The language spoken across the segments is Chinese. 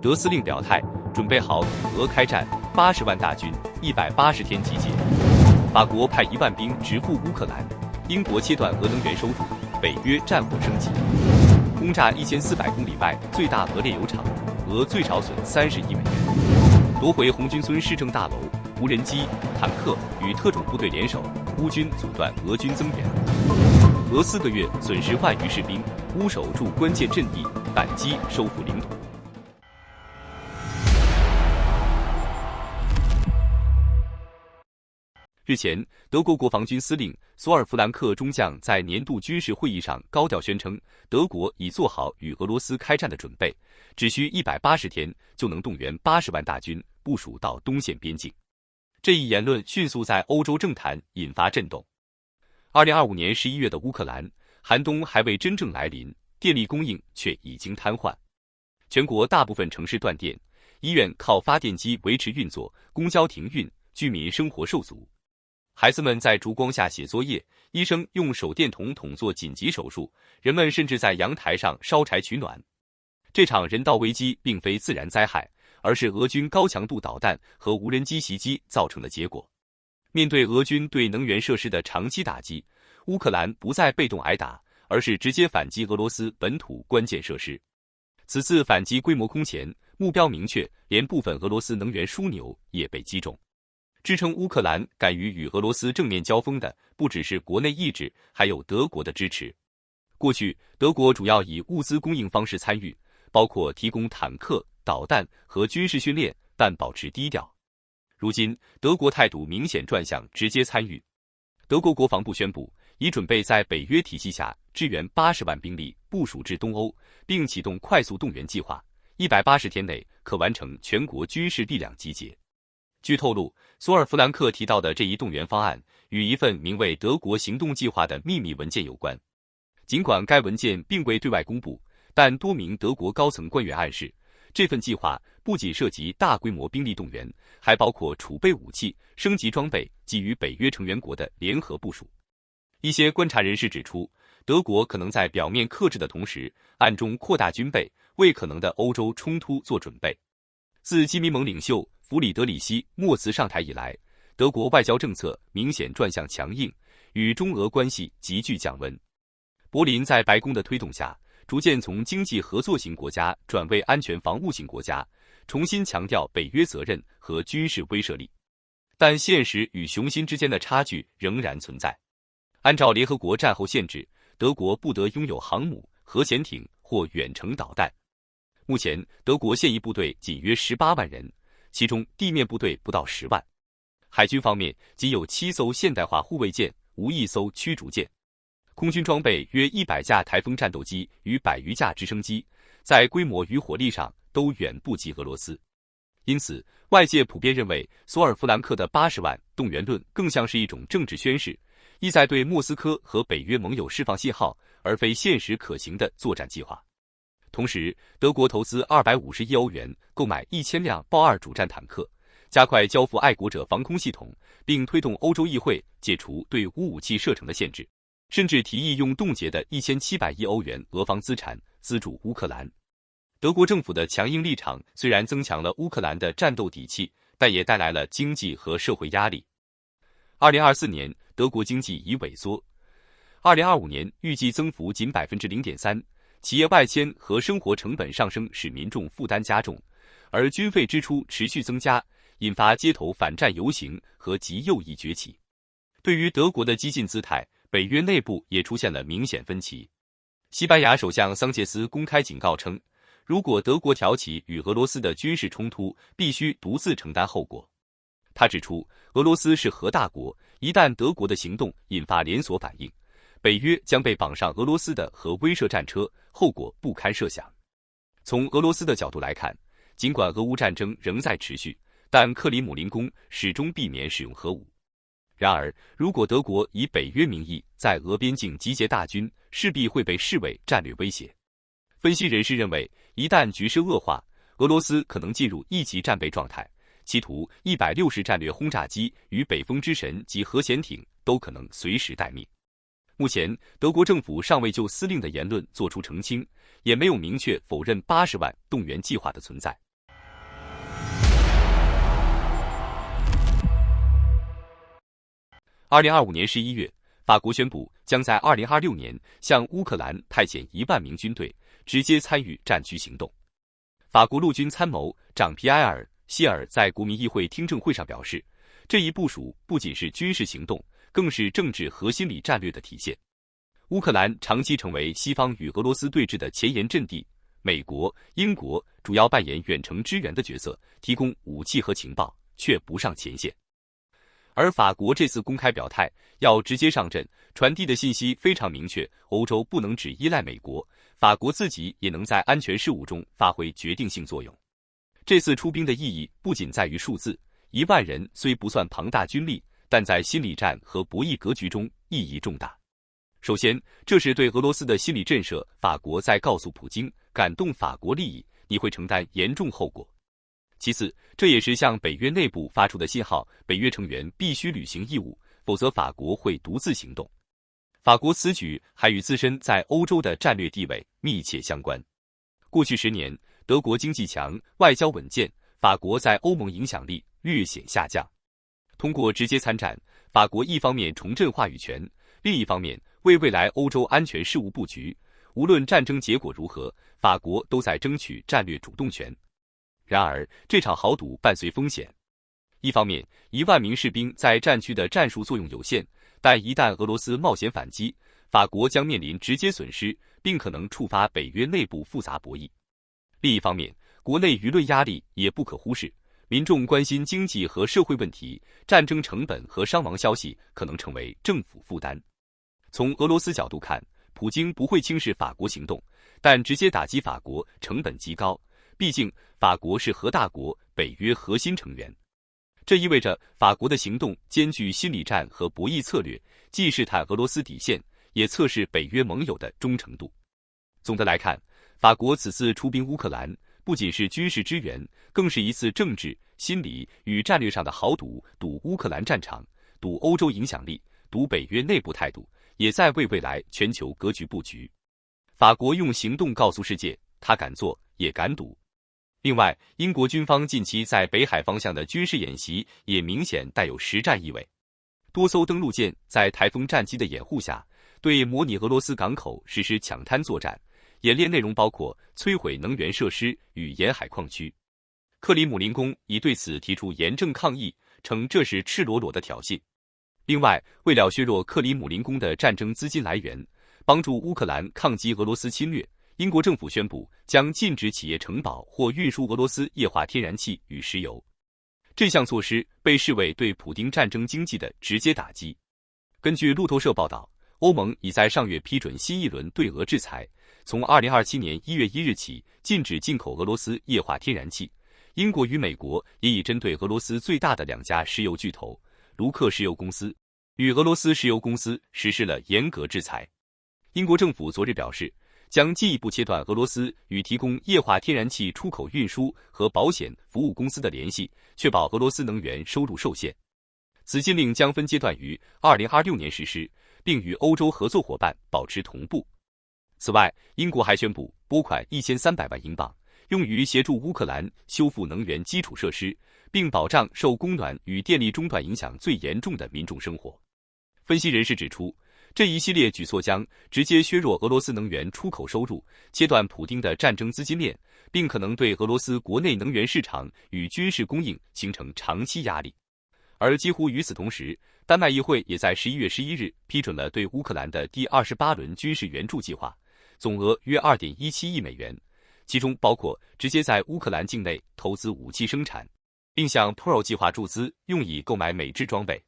德司令表态，准备好与俄开战，80万大军180天集结。法国派1万兵直赴乌克兰，英国切断俄能源收入，北约战火升级。轰炸1400公里外最大俄炼油厂，俄最少损30亿美元。夺回红军村市政大楼，无人机、坦克与特种部队联手，乌军阻断俄军增援。俄4个月损失万余士兵，乌守住关键阵地，反击收复领土。日前，德国国防军司令索尔弗兰克中将在年度军事会议上高调宣称，德国已做好与俄罗斯开战的准备，只需180天就能动员80万大军部署到东线边境。这一言论迅速在欧洲政坛引发震动。2025年11月的乌克兰，寒冬还未真正来临，电力供应却已经瘫痪，全国大部分城市断电，医院靠发电机维持运作，公交停运，居民生活受阻。孩子们在烛光下写作业，医生用手电筒做紧急手术，人们甚至在阳台上烧柴取暖。这场人道危机并非自然灾害，而是俄军高强度导弹和无人机袭击造成的结果。面对俄军对能源设施的长期打击，乌克兰不再被动挨打，而是直接反击俄罗斯本土关键设施。此次反击规模空前，目标明确，连部分俄罗斯能源枢纽也被击中。支撑乌克兰敢于与俄罗斯正面交锋的，不只是国内意志，还有德国的支持。过去，德国主要以物资供应方式参与，包括提供坦克、导弹和军事训练，但保持低调。如今，德国态度明显转向直接参与。德国国防部宣布，已准备在北约体系下支援80万兵力部署至东欧，并启动快速动员计划，180天内可完成全国军事力量集结。据透露，索尔弗兰克提到的这一动员方案与一份名为德国行动计划的秘密文件有关。尽管该文件并未对外公布，但多名德国高层官员暗示，这份计划不仅涉及大规模兵力动员，还包括储备武器、升级装备及与北约成员国的联合部署。一些观察人士指出，德国可能在表面克制的同时，暗中扩大军备，为可能的欧洲冲突做准备。自基民盟领袖弗里德里希·默茨上台以来，德国外交政策明显转向强硬，与中俄关系急剧降温。柏林在白宫的推动下，逐渐从经济合作型国家转为安全防务型国家，重新强调北约责任和军事威慑力。但现实与雄心之间的差距仍然存在。按照联合国战后限制，德国不得拥有航母、核潜艇或远程导弹。目前，德国现役部队仅约18万人，其中地面部队不到10万。海军方面仅有7艘现代化护卫舰，无1艘驱逐舰。空军装备约100架台风战斗机与100余架直升机，在规模与火力上都远不及俄罗斯。因此，外界普遍认为索尔弗兰克的80万动员论更像是一种政治宣示，意在对莫斯科和北约盟友释放信号，而非现实可行的作战计划。同时，德国投资250亿欧元购买1000辆豹2主战坦克，加快交付爱国者防空系统，并推动欧洲议会解除对无武器射程的限制，甚至提议用冻结的1700亿欧元俄方资产资助乌克兰。德国政府的强硬立场虽然增强了乌克兰的战斗底气，但也带来了经济和社会压力。2024年，德国经济已萎缩，2025年预计增幅仅 0.3%。企业外迁和生活成本上升使民众负担加重，而军费支出持续增加，引发街头反战游行和极右翼崛起。对于德国的激进姿态，北约内部也出现了明显分歧。西班牙首相桑切斯公开警告称，如果德国挑起与俄罗斯的军事冲突，必须独自承担后果。他指出，俄罗斯是核大国，一旦德国的行动引发连锁反应，北约将被绑上俄罗斯的核威慑战车，后果不堪设想。从俄罗斯的角度来看，尽管俄乌战争仍在持续，但克里姆林宫始终避免使用核武。然而，如果德国以北约名义在俄边境集结大军，势必会被视为战略威胁。分析人士认为，一旦局势恶化，俄罗斯可能进入一级战备状态，企图160战略轰炸机与北风之神及核潜艇都可能随时待命。目前，德国政府尚未就司令的言论作出澄清，也没有明确否认80万动员计划的存在。2025年11月，法国宣布将在2026年向乌克兰派遣1万名军队，直接参与战区行动。法国陆军参谋长皮埃尔·希尔在国民议会听证会上表示，这一部署不仅是军事行动，更是政治和心理战略的体现。乌克兰长期成为西方与俄罗斯对峙的前沿阵地，美国、英国主要扮演远程支援的角色，提供武器和情报，却不上前线。而法国这次公开表态，要直接上阵，传递的信息非常明确：欧洲不能只依赖美国，法国自己也能在安全事务中发挥决定性作用。这次出兵的意义不仅在于数字，1万人虽不算庞大军力，但在心理战和博弈格局中意义重大。首先，这是对俄罗斯的心理震慑，法国在告诉普京，感动法国利益，你会承担严重后果。其次，这也是向北约内部发出的信号，北约成员必须履行义务，否则法国会独自行动。法国此举还与自身在欧洲的战略地位密切相关。过去10年，德国经济强，外交稳健，法国在欧盟影响力略显下降。通过直接参战，法国一方面重振话语权，另一方面为未来欧洲安全事务布局。无论战争结果如何，法国都在争取战略主动权。然而，这场豪赌伴随风险。一方面，1万名士兵在战区的战术作用有限，但一旦俄罗斯冒险反击，法国将面临直接损失，并可能触发北约内部复杂博弈。另一方面，国内舆论压力也不可忽视，民众关心经济和社会问题，战争成本和伤亡消息可能成为政府负担。从俄罗斯角度看，普京不会轻视法国行动，但直接打击法国成本极高，毕竟法国是核大国，北约核心成员。这意味着法国的行动兼具心理战和博弈策略，既试探俄罗斯底线，也测试北约盟友的忠诚度。总的来看，法国此次出兵乌克兰，不仅是军事支援，更是一次政治、心理与战略上的豪赌，赌乌克兰战场，赌欧洲影响力，赌北约内部态度，也在为未来全球格局布局。法国用行动告诉世界，他敢做，也敢赌。另外，英国军方近期在北海方向的军事演习也明显带有实战意味。多艘登陆舰在台风战机的掩护下，对模拟俄罗斯港口实施抢滩作战，演练内容包括摧毁能源设施与沿海矿区。克里姆林宫已对此提出严正抗议，称这是赤裸裸的挑衅。另外，为了削弱克里姆林宫的战争资金来源，帮助乌克兰抗击俄罗斯侵略，英国政府宣布将禁止企业承保或运输俄罗斯液化天然气与石油。这项措施被视为对普丁战争经济的直接打击。根据路透社报道，欧盟已在上月批准新一轮对俄制裁，从2027年1月1日起禁止进口俄罗斯液化天然气。英国与美国也已针对俄罗斯最大的2家石油巨头卢克石油公司与俄罗斯石油公司实施了严格制裁。英国政府昨日表示，将进一步切断俄罗斯与提供液化天然气出口运输和保险服务公司的联系，确保俄罗斯能源收入受限。此禁令将分阶段于2026年实施，并与欧洲合作伙伴保持同步。此外，英国还宣布拨款1300万英镑，用于协助乌克兰修复能源基础设施，并保障受供暖与电力中断影响最严重的民众生活。分析人士指出，这一系列举措将直接削弱俄罗斯能源出口收入，切断普丁的战争资金链，并可能对俄罗斯国内能源市场与军事供应形成长期压力。而几乎与此同时，丹麦议会也在11月11日批准了对乌克兰的第28轮军事援助计划，总额约2.17亿美元，其中包括直接在乌克兰境内投资武器生产，并向 PRO 计划注资，用以购买美制装备。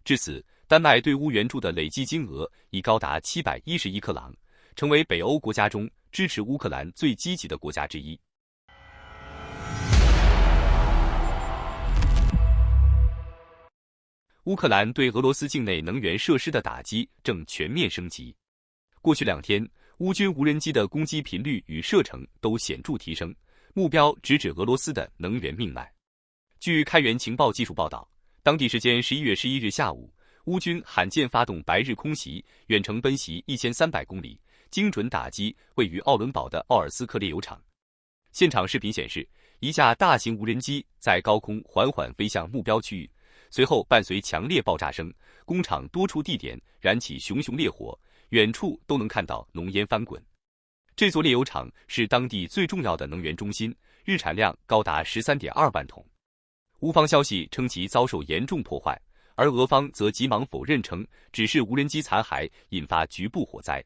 至此，丹麦对乌援助的累计金额已高达710亿克朗，成为北欧国家中支持乌克兰最积极的国家之一。乌克兰对俄罗斯境内能源设施的打击正全面升级。过去2天，乌军无人机的攻击频率与射程都显著提升，目标直指俄罗斯的能源命脉。据开源情报技术报道，当地时间11月11日下午，乌军罕见发动白日空袭，远程奔袭1300公里，精准打击位于奥伦堡的奥尔斯克炼油厂。现场视频显示，一架大型无人机在高空缓缓飞向目标区域，随后伴随强烈爆炸声，工厂多处地点燃起熊熊烈火，远处都能看到浓烟翻滚。这座炼油厂是当地最重要的能源中心，日产量高达13.2万桶。乌方消息称其遭受严重破坏，而俄方则急忙否认称只是无人机残骸引发局部火灾。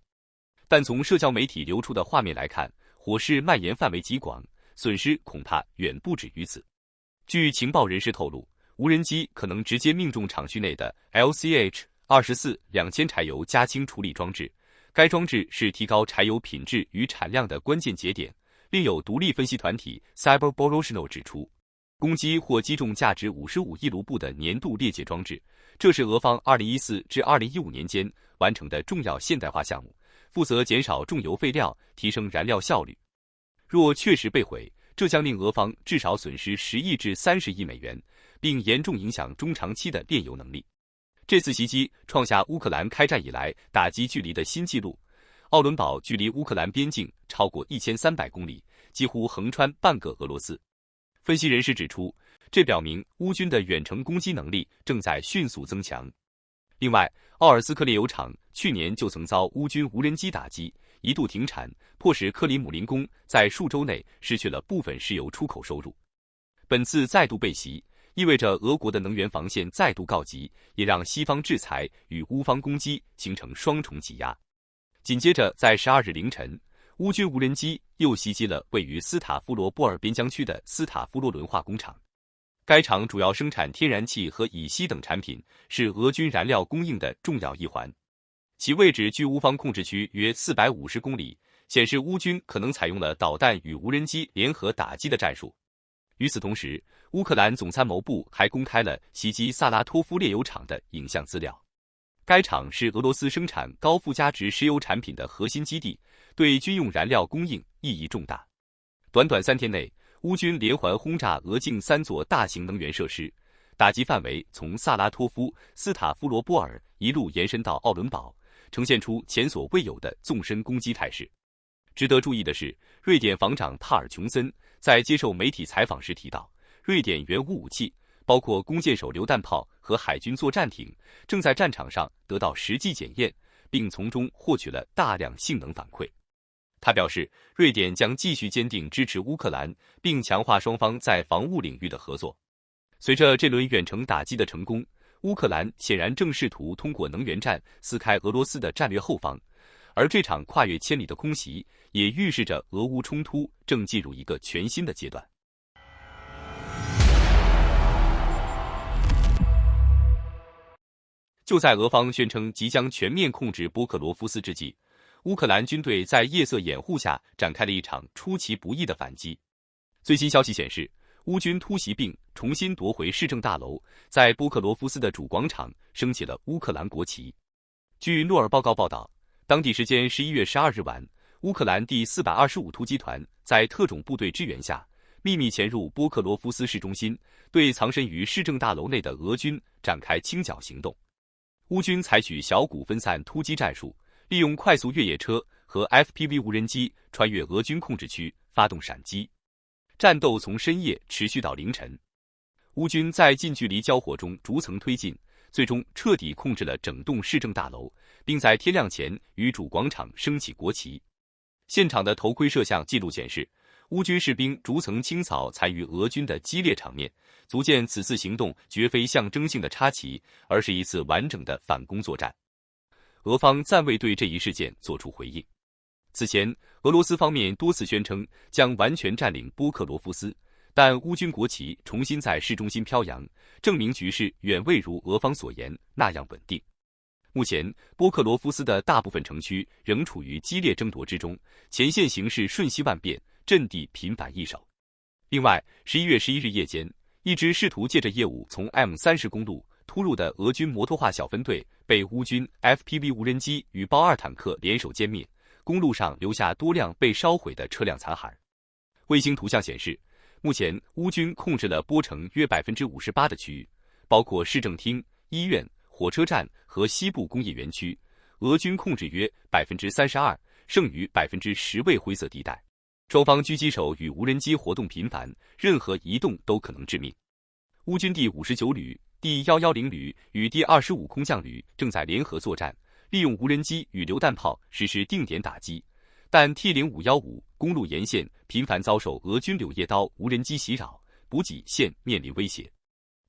但从社交媒体流出的画面来看，火势蔓延范围极广，损失恐怕远不止于此。据情报人士透露，无人机可能直接命中厂区内的 LCH-24-2000柴油加氢处理装置，该装置是提高柴油品质与产量的关键节点。另有独立分析团体 Cyberborotional 指出，攻击或击中价值55亿卢布的年度裂解装置，这是俄方2014至2015年间完成的重要现代化项目，负责减少重油废料，提升燃料效率。若确实被毁，这将令俄方至少损失10亿至30亿美元，并严重影响中长期的炼油能力。这次袭击创下乌克兰开战以来打击距离的新纪录。奥伦堡距离乌克兰边境超过1300公里，几乎横穿半个俄罗斯。分析人士指出，这表明乌军的远程攻击能力正在迅速增强。另外，奥尔斯克炼油厂去年就曾遭乌军无人机打击，一度停产，迫使克里姆林宫在数周内失去了部分石油出口收入。本次再度被袭，意味着俄国的能源防线再度告急，也让西方制裁与乌方攻击形成双重挤压。紧接着，在12日凌晨，乌军无人机又袭击了位于斯塔夫罗波尔边疆区的斯塔夫罗仑化工厂。该厂主要生产天然气和乙烯等产品，是俄军燃料供应的重要一环。其位置距乌方控制区约450公里，显示乌军可能采用了导弹与无人机联合打击的战术。与此同时，乌克兰总参谋部还公开了袭击萨拉托夫炼油厂的影像资料。该厂是俄罗斯生产高附加值石油产品的核心基地，对军用燃料供应意义重大。短短3天内，乌军连环轰炸俄境3座大型能源设施，打击范围从萨拉托夫、斯塔夫罗波尔一路延伸到奥伦堡，呈现出前所未有的纵深攻击态势。值得注意的是，瑞典防长帕尔琼森在接受媒体采访时提到，瑞典援乌武器，包括弓箭手榴弹炮和海军作战艇，正在战场上得到实际检验，并从中获取了大量性能反馈。他表示，瑞典将继续坚定支持乌克兰，并强化双方在防务领域的合作。随着这轮远程打击的成功，乌克兰显然正试图通过能源战撕开俄罗斯的战略后方，而这场跨越千里的空袭也预示着俄乌冲突正进入一个全新的阶段。就在俄方宣称即将全面控制波克罗夫斯之际，乌克兰军队在夜色掩护下展开了一场出其不意的反击。最新消息显示，乌军突袭并重新夺回市政大楼，在波克罗夫斯的主广场升起了乌克兰国旗。据诺尔报告报道，当地时间11月12日晚，乌克兰第425突击团在特种部队支援下，秘密潜入波克罗夫斯市中心，对藏身于市政大楼内的俄军展开清剿行动。乌军采取小股分散突击战术，利用快速越野车和 FPV 无人机穿越俄军控制区，发动闪击。战斗从深夜持续到凌晨，乌军在近距离交火中逐层推进，最终彻底控制了整栋市政大楼，并在天亮前于主广场升起国旗。现场的头盔摄像记录显示，乌军士兵逐层清扫残余俄军的激烈场面，足见此次行动绝非象征性的插旗，而是一次完整的反攻作战。俄方暂未对这一事件作出回应。此前，俄罗斯方面多次宣称将完全占领波克罗夫斯，但乌军国旗重新在市中心飘扬，证明局势远未如俄方所言那样稳定。目前，波克罗夫斯的大部分城区仍处于激烈争夺之中，前线形势瞬息万变，阵地频繁易手。另外，11月11日夜间，一支试图借着业务从 M30 公路突入的俄军摩托化小分队被乌军 FPV 无人机与豹2坦克联手歼灭，公路上留下多辆被烧毁的车辆残骸。卫星图像显示，目前乌军控制了波城约 58% 的区域，包括市政厅、医院、火车站和西部工业园区，俄军控制约 32%， 剩余 10% 为灰色地带。双方狙击手与无人机活动频繁，任何移动都可能致命。乌军第59旅、第110旅与第25空降旅正在联合作战，利用无人机与榴弹炮实施定点打击，但 T-0515公路沿线频繁遭受俄军柳叶刀无人机袭扰，补给线面临威胁。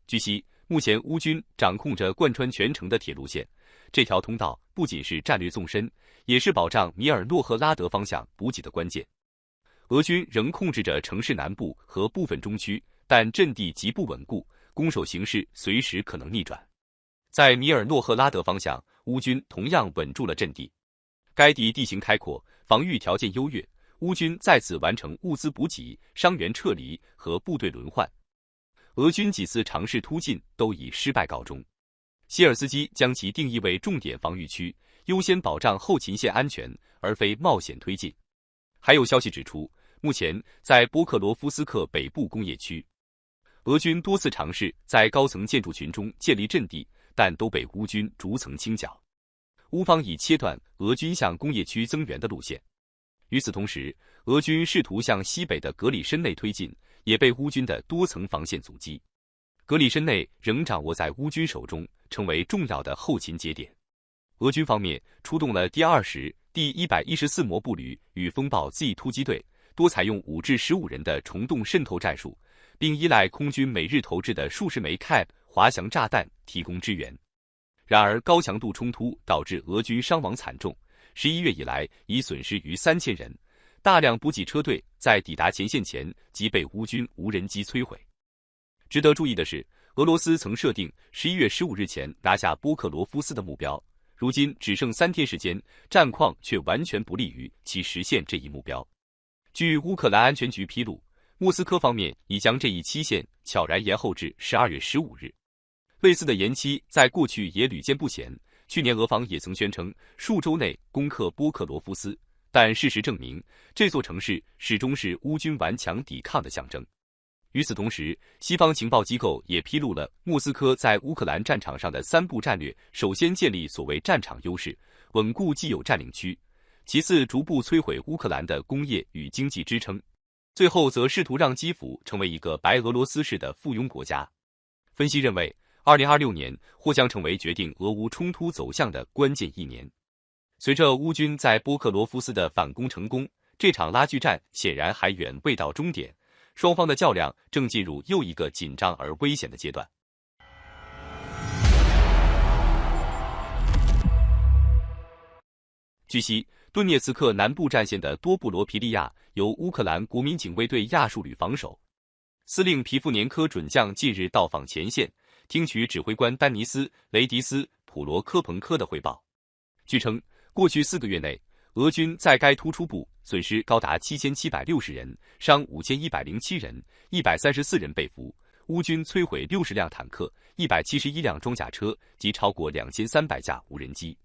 据悉，目前乌军掌控着贯穿全城的铁路线，这条通道不仅是战略纵深，也是保障米尔诺赫拉德方向补给的关键。俄军仍控制着城市南部和部分中区，但阵地极不稳固，攻守形势随时可能逆转。在米尔诺赫拉德方向，乌军同样稳住了阵地。该地地形开阔，防御条件优越，乌军再次完成物资补给、伤员撤离和部队轮换。俄军几次尝试突进都以失败告终。谢尔斯基将其定义为重点防御区，优先保障后勤线安全，而非冒险推进。还有消息指出，目前在波克罗夫斯克北部工业区，俄军多次尝试在高层建筑群中建立阵地，但都被乌军逐层清剿。乌方已切断俄军向工业区增援的路线。与此同时，俄军试图向西北的格里申内推进，也被乌军的多层防线阻击。格里申内仍掌握在乌军手中，成为重要的后勤节点。俄军方面出动了第20、第114摩步旅与风暴 Z 突击队，多采用5至15人的虫洞渗透战术，并依赖空军每日投掷的数十枚 CAB 滑翔炸弹提供支援。然而，高强度冲突导致俄军伤亡惨重，11月以来已损失逾3000人，大量补给车队在抵达前线前即被乌军无人机摧毁。值得注意的是，俄罗斯曾设定11月15日前拿下波克罗夫斯的目标，如今只剩3天时间，战况却完全不利于其实现这一目标。据乌克兰安全局披露，莫斯科方面已将这一期限悄然延后至12月15日。类似的延期在过去也屡见不鲜，去年俄方也曾宣称数周内攻克波克罗夫斯，但事实证明，这座城市始终是乌军顽强抵抗的象征。与此同时，西方情报机构也披露了莫斯科在乌克兰战场上的3步战略：首先建立所谓战场优势，稳固既有占领区；其次逐步摧毁乌克兰的工业与经济支撑；最后则试图让基辅成为一个白俄罗斯式的附庸国家。分析认为，2026年或将成为决定俄乌冲突走向的关键一年。随着乌军在波克罗夫斯的反攻成功，这场拉锯战显然还远未到终点。双方的较量正进入又一个紧张而危险的阶段。据悉，顿涅茨克南部战线的多布罗皮利亚由乌克兰国民警卫队亚述旅防守。司令皮夫年科准将近日到访前线，听取指挥官丹尼斯·雷迪斯·普罗科彭科的汇报。据称，过去4个月内，俄军在该突出部损失高达7760人，伤5107人，134人被俘。乌军摧毁60辆坦克、171辆装甲车及超过2300架无人机。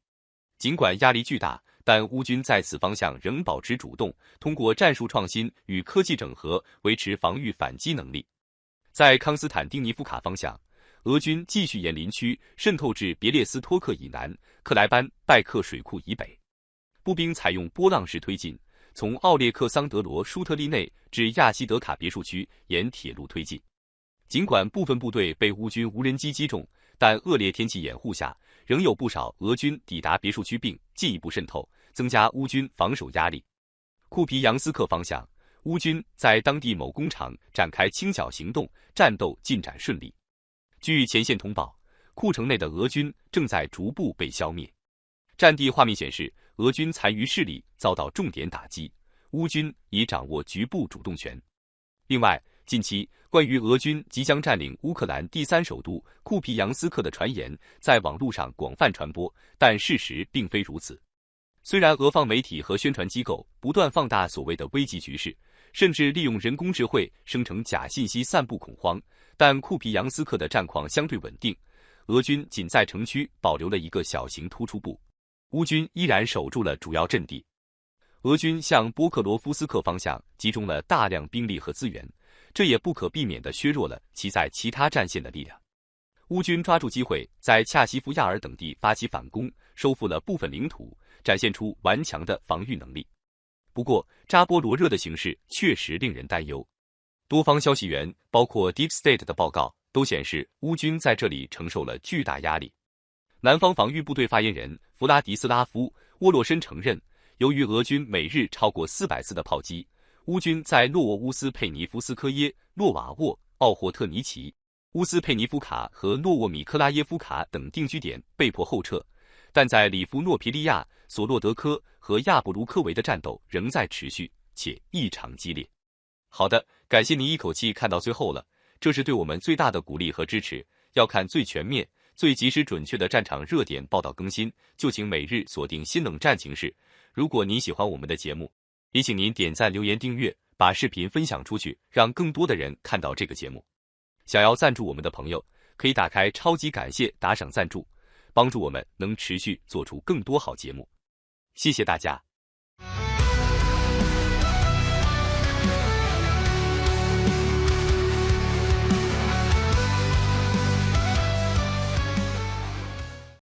尽管压力巨大，但乌军在此方向仍保持主动，通过战术创新与科技整合维持防御反击能力。在康斯坦丁尼夫卡方向，俄军继续沿林区渗透至别列斯托克以南、克莱班拜克水库以北。步兵采用波浪式推进，从奥列克桑德罗舒特利内至亚西德卡别墅区沿铁路推进。尽管部分部队被乌军无人机击中，但恶劣天气掩护下，仍有不少俄军抵达别墅区并进一步渗透，增加乌军防守压力。库皮扬斯克方向，乌军在当地某工厂展开清剿行动，战斗进展顺利。据前线通报，库城内的俄军正在逐步被消灭。战地画面显示，俄军残余势力遭到重点打击，乌军已掌握局部主动权。另外，近期关于俄军即将占领乌克兰第3首都库皮扬斯克的传言在网络上广泛传播，但事实并非如此。虽然俄方媒体和宣传机构不断放大所谓的危急局势，甚至利用人工智慧生成假信息散布恐慌，但库皮扬斯克的战况相对稳定，俄军仅在城区保留了一个小型突出部。乌军依然守住了主要阵地。俄军向波克罗夫斯克方向集中了大量兵力和资源，这也不可避免地削弱了其在其他战线的力量。乌军抓住机会，在恰西夫亚尔等地发起反攻，收复了部分领土，展现出顽强的防御能力。不过，扎波罗热的形势确实令人担忧。多方消息源，包括 Deep State 的报告，都显示乌军在这里承受了巨大压力。南方防御部队发言人弗拉迪斯拉夫·沃洛申承认，由于俄军每日超过400次的炮击，乌军在诺沃乌斯佩尼夫斯科耶、诺瓦沃、奥霍特尼奇、乌斯佩尼夫卡和诺沃米克拉耶夫卡等定居点被迫后撤，但在里夫诺皮利亚、索洛德科和亚布卢科维的战斗仍在持续，且异常激烈。好的，感谢您一口气看到最后了，这是对我们最大的鼓励和支持。要看最全面、最及时准确的战场热点报道更新，就请每日锁定新冷战情势。如果您喜欢我们的节目，也请您点赞、留言、订阅，把视频分享出去，让更多的人看到这个节目。想要赞助我们的朋友，可以打开超级感谢打赏赞助，帮助我们能持续做出更多好节目。谢谢大家。